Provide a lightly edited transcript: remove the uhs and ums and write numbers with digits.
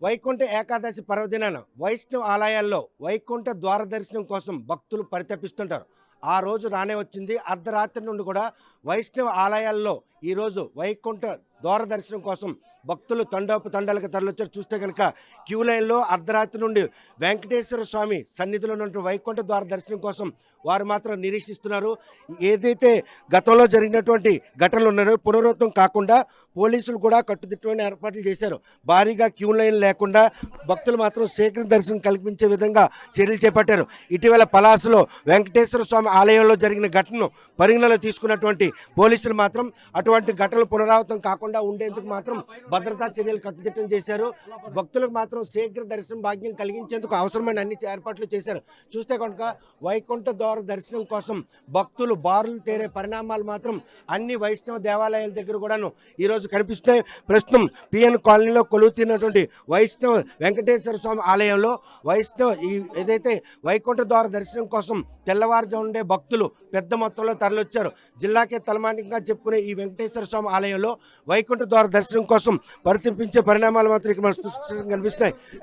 వైకుంఠ ఏకాదశి పర్వదినాన వైష్ణవ ఆలయాల్లో వైకుంఠ ద్వార దర్శనం కోసం భక్తులు పరితపిస్తుంటారు. ఆ రోజు రానే వచ్చింది. అర్ధరాత్రి నుండి కూడా వైష్ణవ ఆలయాల్లో ఈరోజు వైకుంఠ ద్వార దర్శనం కోసం భక్తులు తండోపతండాలకు తరలిచ్చారు. చూస్తే కనుక క్యూ లైన్లో అర్ధరాత్రి నుండి వెంకటేశ్వర స్వామి సన్నిధిలో ఉన్నటువంటి వైకుంఠ ద్వార దర్శనం కోసం వారు మాత్రం నిరీక్షిస్తున్నారు. ఏదైతే గతంలో జరిగినటువంటి ఘటనలు ఉన్నాయో పునరావృతం కాకుండా పోలీసులు కూడా కట్టుదిట్టమైన ఏర్పాట్లు చేశారు. భారీగా క్యూ లైన్ లేకుండా భక్తులు మాత్రం శీఘ్ర దర్శనం కల్పించే విధంగా చర్యలు చేపట్టారు. ఇటీవల పలాసలో వెంకటేశ్వర స్వామి ఆలయంలో జరిగిన ఘటనను పరిగణలో తీసుకున్నటువంటి పోలీసులు మాత్రం అటువంటి ఘటనలు పునరావృతం కాకుండా ఉండేందుకు మాత్రం భద్రతా చర్యలు కట్టుదిట్టం చేశారు. భక్తులకు మాత్రం శీఘ్ర దర్శనం భాగ్యం కలిగించేందుకు అవసరమైన అన్ని ఏర్పాట్లు చేశారు. చూస్తే కనుక వైకుంఠ ద్వార దర్శనం కోసం భక్తులు బారులు తేరే పరిణామాలు మాత్రం అన్ని వైష్ణవ దేవాలయాల దగ్గర కూడాను ఈరోజు కనిపిస్తున్నాయి. ప్రస్తుతం పిఎన్ కాలనీలో కొలువుతీరినటువంటి వైష్ణవ వెంకటేశ్వర స్వామి ఆలయంలో ఏదైతే వైకుంఠ ద్వార దర్శనం కోసం తెల్లవారుజాముండే భక్తులు పెద్ద మొత్తంలో తరలివచ్చారు. జిల్లాకే తలమానికంగా చెప్పుకునే ఈ వెంకటేశ్వర స్వామి ఆలయంలో వైకుంఠ ద్వార దర్శనం కోసం పరితపించే పరిణామాలు మాత్రం ఇక్కడ మనకు స్పష్టంగా కనిపిస్తున్నాయి.